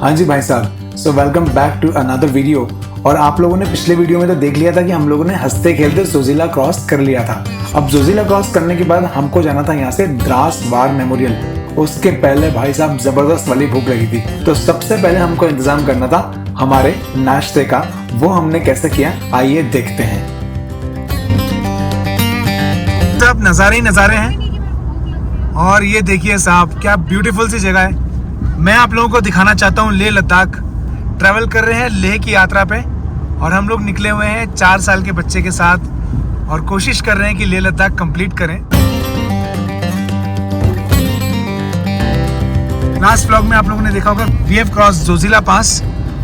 हाँ जी भाई साहब, so welcome back to another video. और आप लोगों ने पिछले वीडियो में तो देख लिया था कि हम लोगों ने हंसते खेलते जोजिला क्रॉस कर लिया था। अब जोजिला क्रॉस करने के बाद हमको जाना था यहाँ से द्रास वार मेमोरियल। उसके पहले भाई साहब जबरदस्त वाली भूख लगी थी, तो सबसे पहले हमको इंतजाम करना था हमारे नाश्ते का। वो हमने कैसे किया, आइए देखते हैं। सब नज़ारे ही नज़ारे हैं और ये देखिए साहब क्या ब्यूटीफुल सी जगह है। मैं आप लोगों को दिखाना चाहता हूँ लेह लद्दाख। ट्रैवल कर रहे हैं लेह की यात्रा पे और हम लोग निकले हुए हैं 4 साल के बच्चे के साथ और कोशिश कर रहे हैं कि लेह लद्दाख कंप्लीट करें। लास्ट व्लॉग में आप लोगों ने देखा होगा we have cross Zojila pass.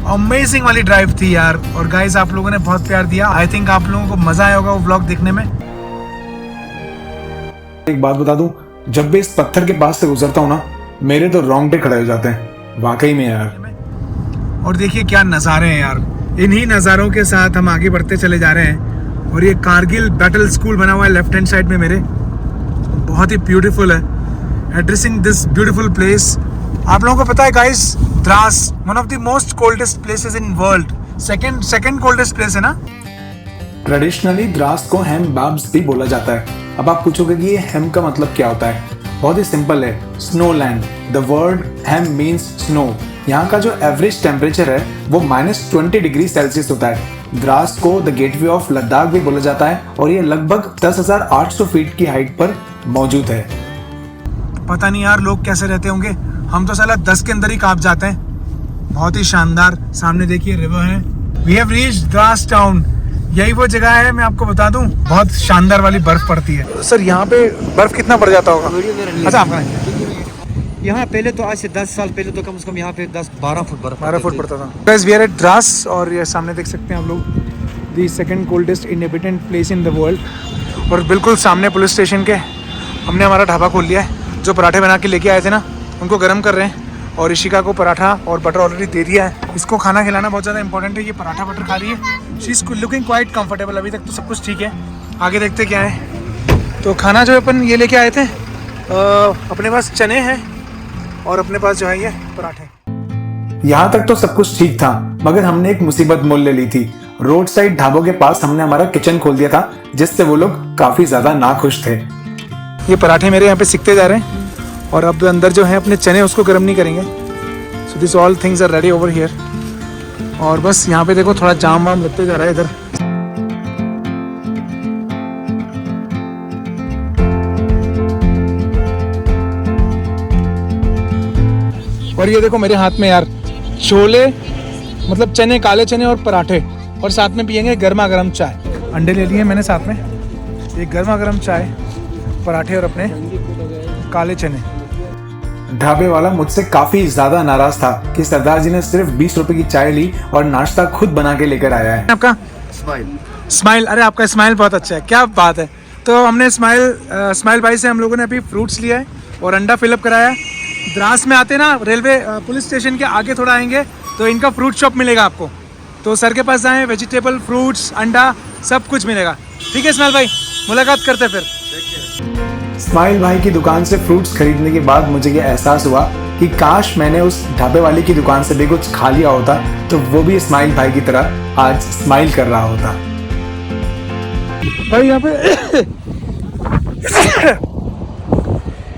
Amazing वाली ड्राइव थी यार, और गाइस आप लोगों ने बहुत प्यार दिया। आई थिंक आप लोगों को मजा आया होगा वो व्लॉग देखने में। एक बात बता दूं, जब भी इस पत्थर के पास से गुजरता हूँ ना, मेरे तो रोंगटे खड़े हो जाते हैं वाकई में यार। और देखिए क्या नज़ारे हैं यार। इन्हीं नज़ारों के साथ हम आगे बढ़ते चले जा रहे हैं। और ये कारगिल बैटल स्कूल बना हुआ है लेफ्ट हैंड साइड में मेरे, बहुत ही ब्यूटीफुल है। Addressing this beautiful place. आप लोगों को पता है guys, Dras one of the most coldest places in world. Second coldest place है ना। ट्रेडिशनली द्रास को हेम बाब्स भी बोला जाता है। अब आप पूछोगे कि ये हेम का मतलब क्या होता है। बहुत ही सिंपल है, स्नो लैंड। द वर्ड हेम मीन्स स्नो। यहाँ का जो एवरेज टेम्परेचर है वो -20 डिग्री सेल्सियस होता है। द्रास को द गेटवे ऑफ लद्दाख भी बोला जाता है और ये लगभग 10,800 फीट की हाइट पर मौजूद है। पता नहीं यार लोग कैसे रहते होंगे, हम तो साला 10 के अंदर ही कांप जाते हैं। बहुत ही शानदार। सामने देखिए रिवर है। We have reached Drass town. यही वो जगह है, मैं आपको बता दूं, बहुत शानदार वाली बर्फ पड़ती है। सर यहाँ पे बर्फ कितना पड़ जाता होगा? अच्छा, आपका यहाँ पहले तो आज से 10 साल पहले तो कम से कम यहाँ पे 10-12 फुट बर्फ 12 फुट पड़ता था। Guys we are at Drass और ये सामने देख सकते हैं हम लोग the second coldest inhabitant place in the world. और बिल्कुल सामने पुलिस स्टेशन के हमने हमारा ढाबा खोल लिया है। जो पराठे बना के लेके आए थे ना, उनको गर्म कर रहे हैं और ऋषिका को पराठा और बटर ऑलरेडी दे दिया है। इसको खाना खिलाना बहुत ज़्यादा इंपॉर्टेंट है। ये पराठा बटर खा रही है। She is looking quite comfortable. अभी तक तो सब कुछ ठीक है, आगे देखते क्या है। तो खाना जो अपन ये लेके आए थे, अपने पास चने हैं और अपने पास जो है ये पराठे। यहाँ तक तो सब कुछ ठीक था, मगर हमने एक मुसीबत मोल ले ली थी। रोड साइड ढाबों के पास हमने हमारा किचन खोल दिया था, जिससे वो लोग काफी ज्यादा नाखुश थे। ये पराठे मेरे यहाँ पे सिकते जा रहे हैं और अब अंदर जो है अपने चने उसको गर्म नहीं करेंगे। So this all things are ready over here. और बस यहाँ पे देखो थोड़ा जाम वाम लगते जा रहा है इधर। और ये देखो मेरे हाथ में यार छोले, मतलब चने, काले चने और पराठे, और साथ में पियेंगे गर्मा गर्म चाय। अंडे ले लिए मैंने साथ में, एक गर्मा गर्म चाय, पराठे और अपने काले चने। ढाबे वाला मुझसे काफी ज्यादा नाराज था कि सरदार जी ने सिर्फ 20 रुपए की चाय ली और नाश्ता खुद बना के लेकर आया है। आपका स्माइल, अरे आपका स्माइल बहुत अच्छा है, क्या बात है। तो हमने स्माइल भाई से हम लोगों ने अभी फ्रूट्स लिया है और अंडा फिलअप कराया है। द्रास में आते ना, रेलवे पुलिस स्टेशन के आगे थोड़ा आएंगे तो इनका फ्रूट शॉप मिलेगा आपको। तो सर के पास जाएं, वेजिटेबल, फ्रूट्स, अंडा सब कुछ मिलेगा। ठीक है स्माइल भाई, मुलाकात करते हैं फिर। स्माइल भाई की दुकान से फ्रूट्स खरीदने के बाद मुझे ये एहसास हुआ कि काश मैंने उस ढाबे वाले की दुकान से भी कुछ खा लिया होता, तो वो भी स्माइल भाई की तरह आज स्माइल कर रहा होता। भाई यहाँ पे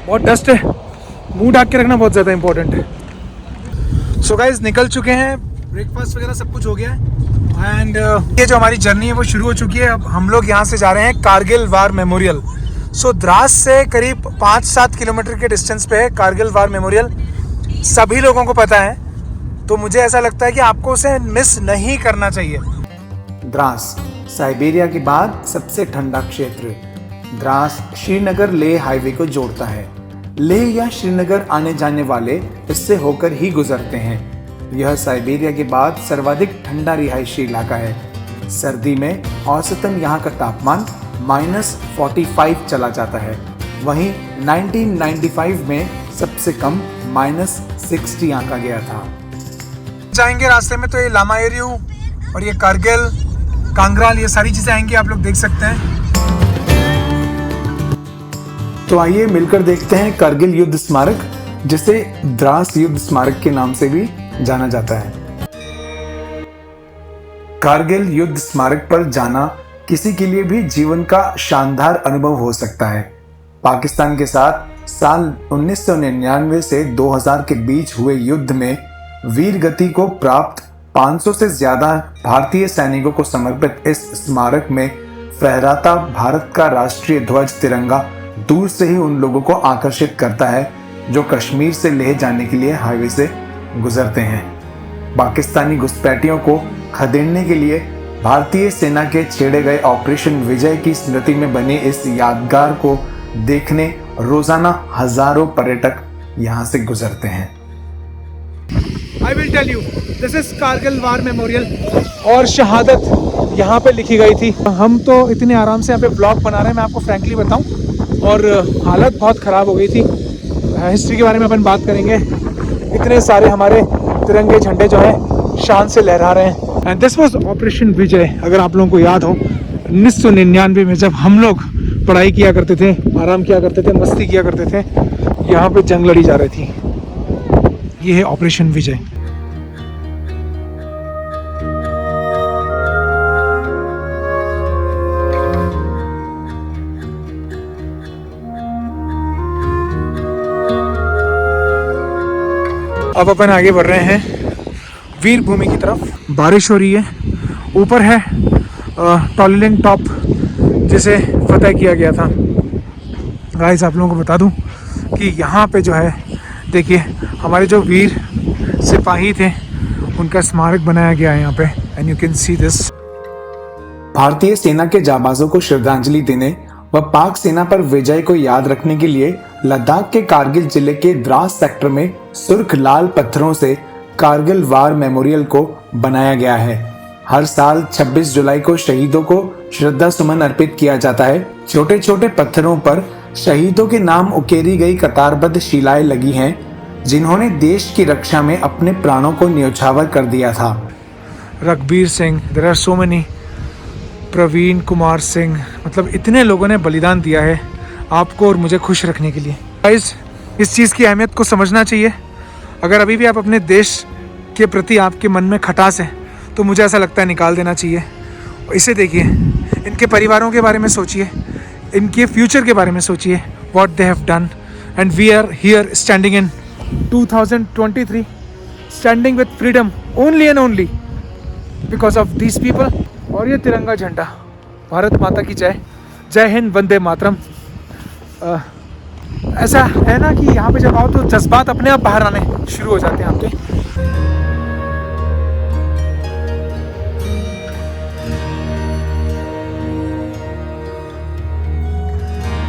बहुत डस्ट है, मुंह ढक के रखना बहुत ज़्यादा इंपॉर्टेंट है। सो गाइस निकल चुके हैं, ब्रेकफास्ट वगैरह सब कुछ हो गया है एंड ये जो हमारी जर्नी है वो शुरू हो चुकी है। अब हम लोग यहाँ से जा रहे हैं कारगिल वार मेमोरियल। सो द्रास से करीब 5-7 किलोमीटर के डिस्टेंस पे है कारगिल वार मेमोरियल। सभी लोगों को पता है, तो मुझे ऐसा लगता है कि आपको उसे मिस नहीं करना चाहिए। द्रास साइबेरिया के बाद सबसे ठंडा क्षेत्र। द्रास श्रीनगर लेह हाईवे को जोड़ता है। लेह या श्रीनगर आने जाने वाले इससे होकर ही गुजरते हैं। यह साइबेरिया के बाद सर्वाधिक ठंडा रिहायशी इलाका है। सर्दी में औसतन यहाँ का तापमान -45 चला जाता है। वहीं 1995 में सबसे कम -60 आंका गया था। जाएंगे रास्ते में तो ये लामा एरियो और ये कारगिल, कांगराल, ये सारी चीजें आएंगी, आप लोग देख सकते हैं। तो आइए मिलकर देखते हैं कारगिल युद्ध स्मारक, जिसे द्रास युद्ध स्मारक के नाम से भी जाना जाता है। कारगिल युद्ध स्मारक पर जाना किसी के लिए भी जीवन का शानदार अनुभव हो सकता है। पाकिस्तान के साथ साल 1999 से 2000 के बीच हुए युद्ध में वीर गति को प्राप्त 500 से ज्यादा भारतीय सैनिकों को समर्पित इस स्मारक में फहराता भारत का राष्ट्रीय ध्वज तिरंगा दूर से ही उन लोगों को आकर्षित करता है जो कश्मीर से लेह जाने के लिए हाईवे से गुजरते हैं। पाकिस्तानी घुसपैठियों को खदेड़ने के लिए भारतीय सेना के छेड़े गए ऑपरेशन विजय की स्मृति में बने इस यादगार को देखने रोजाना हजारों पर्यटक यहाँ से गुजरते हैं। I will tell you, this is Kargil war memorial और शहादत यहाँ पे लिखी गई थी। हम तो इतने आराम से यहाँ पे ब्लॉग बना रहे हैं, मैं आपको फ्रैंकली बताऊँ, और हालत बहुत ख़राब हो गई थी। हिस्ट्री के बारे में अपन बात करेंगे। इतने सारे हमारे तिरंगे झंडे जो हैं शान से लहरा रहे हैं। एंड दिस वाज ऑपरेशन विजय। अगर आप लोगों को याद हो 1999 में जब हम लोग पढ़ाई किया करते थे, आराम किया करते थे, मस्ती किया करते थे, यहाँ पे जंग लड़ी जा रही थी। ये है ऑपरेशन विजय। अब अपन आगे बढ़ रहे हैं वीर भूमि की तरफ। बारिश हो रही है, ऊपर है टॉलीलिंग टॉप जिसे फतेह किया गया था। गाइस आप लोगों को बता दूं कि यहाँ पे जो है देखिए हमारे जो वीर सिपाही थे उनका स्मारक बनाया गया है यहाँ पे, and you can see this. भारतीय सेना के जाबाजों को श्रद्धांजलि देने व पाक सेना पर विजय को याद रखने के लिए लद्दाख के कारगिल जिले के द्रास सेक्टर में सुर्ख लाल पत्थरों से कारगिल वार मेमोरियल को बनाया गया है। हर साल 26 जुलाई को शहीदों को श्रद्धा सुमन अर्पित किया जाता है। छोटे छोटे पत्थरों पर शहीदों के नाम उकेरी गई कतारबद्ध शिलाएं लगी हैं, जिन्होंने देश की रक्षा में अपने प्राणों को न्यौछावर कर दिया था। Raghbir Singh, there are so many, Praveen Kumar Singh, मतलब इतने लोगों ने बलिदान दिया है आपको और मुझे खुश रखने के लिए। गाइस इस चीज़ की अहमियत को समझना चाहिए। अगर अभी भी आप अपने देश के प्रति आपके मन में खटास है तो मुझे ऐसा लगता है निकाल देना चाहिए। इसे देखिए, इनके परिवारों के बारे में सोचिए, इनके फ्यूचर के बारे में सोचिए, what they have done, and we are here standing in 2023 standing with freedom only and only because of these people. और ये तिरंगा झंडा, भारत माता की जय, जय हिंद, वंदे मातरम। ऐसा है ना कि यहाँ पे जब आओ तो जज्बात अपने आप बाहर आने शुरू हो जाते हैं आपके।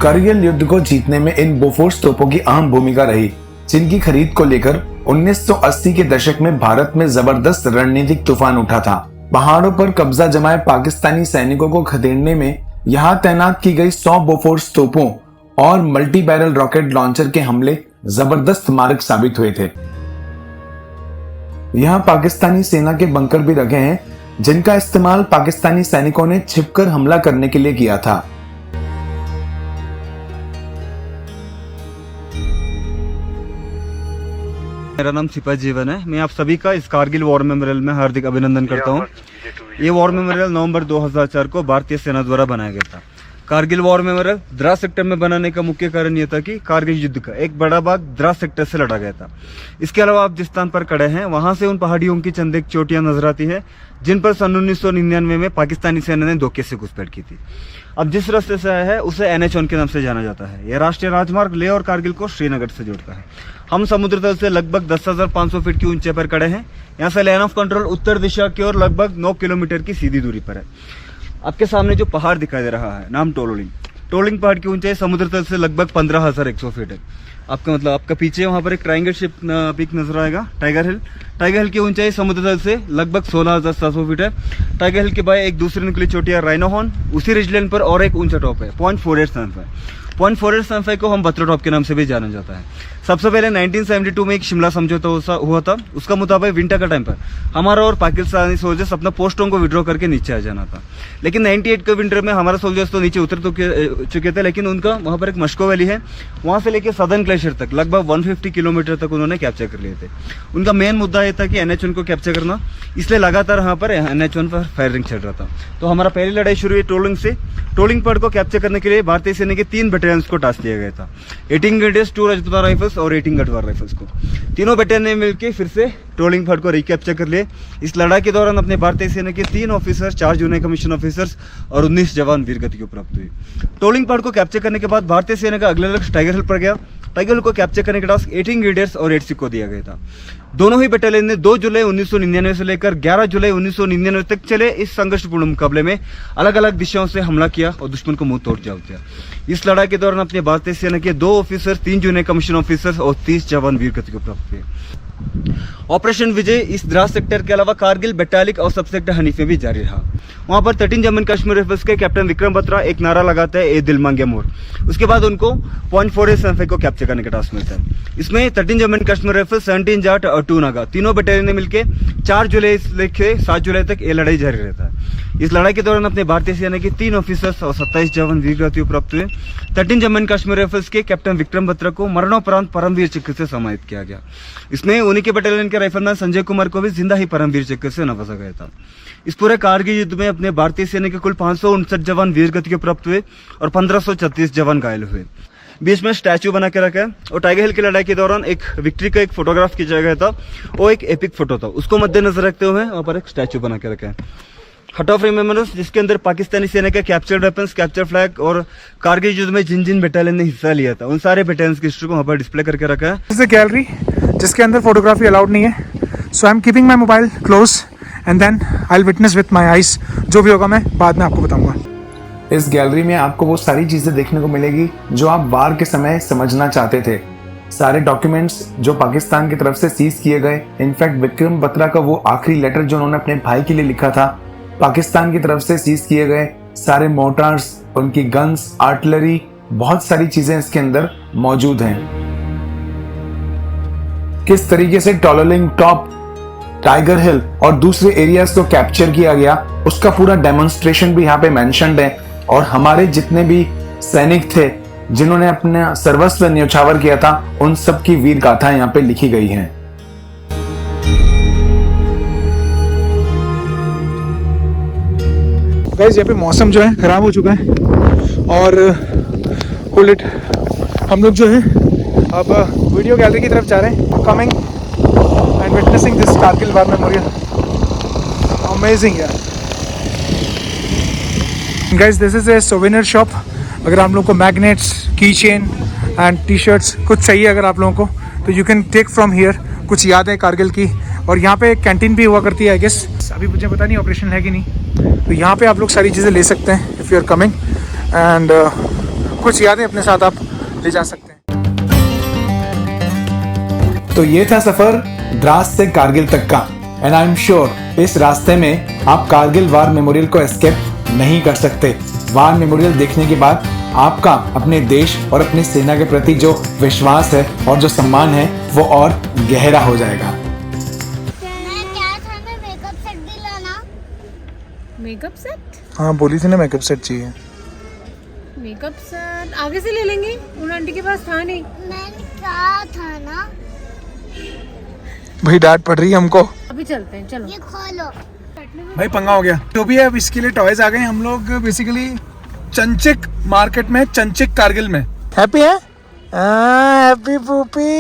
कारगिल युद्ध को जीतने में इन बोफोर्स तोपों की अहम भूमिका रही, जिनकी खरीद को लेकर 1980 के दशक में भारत में जबरदस्त रणनीतिक तूफान उठा था। पहाड़ों पर कब्जा जमाए पाकिस्तानी सैनिकों को खदेड़ने में यहाँ तैनात की गई 100 बोफोर्स तोपों और मल्टी बैरल रॉकेट लॉन्चर के हमले जबरदस्त मारक साबित हुए थे। यहाँ पाकिस्तानी सेना के बंकर भी रखे हैं, जिनका इस्तेमाल पाकिस्तानी सैनिकों ने छिपकर हमला करने के लिए किया था। मेरा नाम सिपाही जीवन है। मैं आप सभी का इस कारगिल वॉर मेमोरियल में हार्दिक अभिनंदन करता हूं। ये वॉर मेमोरियल नवंबर 2004 को भारतीय सेना द्वारा बनाया गया था। Kargil war memorial Dras sector में बनाने का मुख्य कारण यह था कि कारगिल युद्ध का एक बड़ा भाग द्रास सेक्टर से लड़ा गया था। इसके अलावा आप जिस स्थान पर खड़े हैं वहां से उन पहाड़ियों की चंद एक चोटियां नजर आती है, जिन पर सन 1999 में पाकिस्तानी सेना ने धोखे से घुसपैठ की थी। अब जिस रास्ते से आया है उसे NH1 के नाम से जाना जाता है। यह राष्ट्रीय राजमार्ग लेह और कारगिल को श्रीनगर से जोड़ता है। हम समुद्र तल से लगभग 10,500 फीट की ऊंचाई पर खड़े हैं। यहाँ से लाइन ऑफ कंट्रोल उत्तर दिशा की ओर लगभग 9 किलोमीटर की सीधी दूरी पर है। आपके सामने जो पहाड़ दिखाई दे रहा है नाम टोलोलिंग। टोलिंग पहाड़ की ऊंचाई समुद्र तल से लगभग 15,100 फीट है। आपका पीछे वहां पर एक ट्रायंगल शेप पीक नजर आएगा, टाइगर हिल। टाइगर हिल की ऊंचाई समुद्र तल से लगभग 16,700 फीट है। टाइगर हिल के बाद एक दूसरी निकली चोटी है राइनो हॉर्न। उसी रिजलैंड पर और एक ऊंचा टॉप है पॉइंट 4875। पॉइंट 4875 को हम बत्रा टॉप के नाम से भी जाना जाता है। सबसे पहले 1972 में एक शिमला समझौता हुआ था। उसका मुताबिक विंटर का टाइम पर हमारा और पाकिस्तानी सोल्जर्स अपना पोस्टों को विड्रॉ करके नीचे आ जाना था। लेकिन 98 के विंटर में हमारा सोल्जर्स तो नीचे उतर चुके थे, लेकिन उनका वहाँ पर एक मस्को वैली है, वहाँ से लेकर सदर्न ग्लेशियर तक लगभग 150 किलोमीटर तक उन्होंने कैप्चर कर लिए थे। उनका मेन मुद्दा ये था कि NH-1 को कैप्चर करना, इसलिए लगातार यहाँ पर NH-1 पर फायरिंग चल रहा था। तो हमारा पहली लड़ाई शुरू हुई टोलिंग से। टोलिंग पॉइंट को कैप्चर करने के लिए भारतीय सेना के 3 बटालियंस को टास्क दिया गया था, 18 ग्रेनेडियर्स, 2 राजपूताना राइफल्स और 18 गढ़वाल राइफल्स को। तीनों बटालियन ने मिलकर फिर से टोलिंग पॉइंट को रिकैप्चर कर लिए। इस लड़ाई के दौरान अपने भारतीय सेना के 3 ऑफिसर, 4 जूनियर कमीशन ऑफिसर्स और 19 जवान वीरगति को प्राप्त हुई। टोलिंग पॉइंट को कैप्चर करने के बाद भारतीय सेना का अगला लक्ष्य टाइगर हिल पर गया। टाइगर हिल को कैप्चर करने का टास्क 18 ग्रेनेडियर्स और 8 को दिया गया था। दोनों ही बटालियन ने 2 जुलाई 1999 से लेकर 11 जुलाई 1999 तक चले इस संघर्षपूर्ण मुकाबले में अलग अलग दिशाओं से हमला किया और दुश्मन को मुंह तोड़ जवाब दिया। इस लड़ाई के दौरान अपने भारतीय सेना के 2 ऑफिसर, 3 जूनियर कमीशन ऑफिसर्स और 30 जवान वीरगति को प्राप्त हुए। ऑपरेशन विजय इस द्रास सेक्टर के अलावा कारगिल, बटालिक और सब सेक्टर हनीफ में भी जारी रहा। वहां पर 13 जम्मू एंड कश्मीर राइफल्स के कैप्टन विक्रम बत्रा एक नारा लगाते हैं, ए दिल मांगे मोर। उसके बाद उनको 0.4875 को कैप्चर करने का टास्क मिलता है। इसमें 13 जम्मू एंड कश्मीर राइफल्स, 17 जाट और 2 नागा तीनों बटालियन ने मिलकर 4 जुलाई से लेकर 7 जुलाई तक ये लड़ाई जारी रहता है। इस लड़ाई के दौरान अपने भारतीय सेना के 3 ऑफिसर्स और 27 जवान वीरगति प्राप्त हुए। 13 जम्मू एंड कश्मीर राइफल्स के कैप्टन विक्रम बत्रा को मरणोपरांत परमवीर चक्र से सम्मानित किया गया। इसमें उन्हीं के बटालियन के राइफलमैन संजय कुमार को भी जिंदा ही परमवीर चक्र से नवाजा गया था। इस पूरे कारगिल युद्ध में अपने भारतीय सेना के कुल 559 जवान वीरगति के प्राप्त हुए और 1536 जवान घायल हुए। बीच में स्टैचू बना के रखा है और टाइगर हिल की लड़ाई के दौरान एक विक्ट्री का एक फोटोग्राफ खींचा गया था, वो एक एपिक फोटो था, उसको मद्देनजर रखते हुए वहाँ पर एक स्टैचू बना के रखा है, हट ऑफ रिमेम्बरेंस, जिसके अंदर पाकिस्तानी सेना के कैप्चर्ड वेपन्स, कैप्चर फ्लैग और कारगिल युद्ध में जिन जिन बटालियन ने हिस्सा लिया था उन सारे बटालियन की हिस्ट्री को वहाँ पर डिस्प्ले करके रखा है। दिस इज अ गैलरी जिसके अंदर फोटोग्राफी अलाउड नहीं है, so I am keeping my mobile close and then I will witness with my eyes. जो भी होगा मैं बाद में आपको बताऊंगा। इस गैलरी में आपको वो सारी चीजें देखने को मिलेगी जो आप वार के समय समझना चाहते थे। सारे डॉक्यूमेंट्स जो पाकिस्तान की तरफ से सीज किए गए, इनफैक्ट विक्रम बत्रा का वो आखिरी लेटर जो उन्होंने अपने भाई के लिए लिखा था, पाकिस्तान की तरफ से सीज किए गए सारे मोटर्स, उनकी गन्स, आर्टिलरी, बहुत सारी चीजें इसके अंदर मौजूद हैं। किस तरीके से टॉलोलिंग टॉप, टाइगर हिल और दूसरे एरियाज को कैप्चर किया गया, उसका पूरा डेमोन्स्ट्रेशन भी यहाँ पे मेंशन्ड है। और हमारे जितने भी सैनिक थे जिन्होंने अपना सर्वस्व न्यौछावर किया था, उन सब की वीर गाथाएं यहाँ पे लिखी गई हैं। गाइस यहाँ पे मौसम जो है खराब हो चुका है और हम लोग जो है अब वीडियो गैलरी की तरफ जा रहे हैं, coming and witnessing this Kargil war memorial. Amazing यार। Guys this is a souvenir shop. अगर आप लोगों को मैग्नेट्स, की चेन एंड टी शर्ट्स कुछ चाहिए अगर आप लोगों को, तो you can take from here. कुछ यादें कारगिल की। और यहाँ पे एक कैंटीन भी हुआ करती है आई गेस, अभी मुझे पता नहीं ऑपरेशन है कि नहीं। तो यहाँ पे आप लोग सारी चीज़ें ले सकते हैं if you are coming and कुछ यादें अपने साथ आप ले जा सकते हैं। तो ये था सफर द्रास से कारगिल तक का, एंड आई एम श्योर इस रास्ते में आप कारगिल वार मेमोरियल को एस्केप नहीं कर सकते। वार मेमोरियल देखने के बाद आपका अपने देश और अपनी सेना के प्रति जो विश्वास है और जो सम्मान है वो और गहरा हो जाएगा। Makeup set? हाँ बोली थी ना मेकअप सेट चाहिए। मेकअप सेट आगे से ले लेंगे, उन आंटी के पास था नहीं। मैंने कहा था ना। भाई डांट पड़ रही है हमको। अभी चलते हैं, चलो। ये खोलो। भाई पंगा हो गया। जो भी है अब इसके लिए टॉयज आ गए। हम लोग बेसिकली चंचिक मार्केट में, चंचिक कारगिल में। हैप्पी है? हैप्पी पूपी।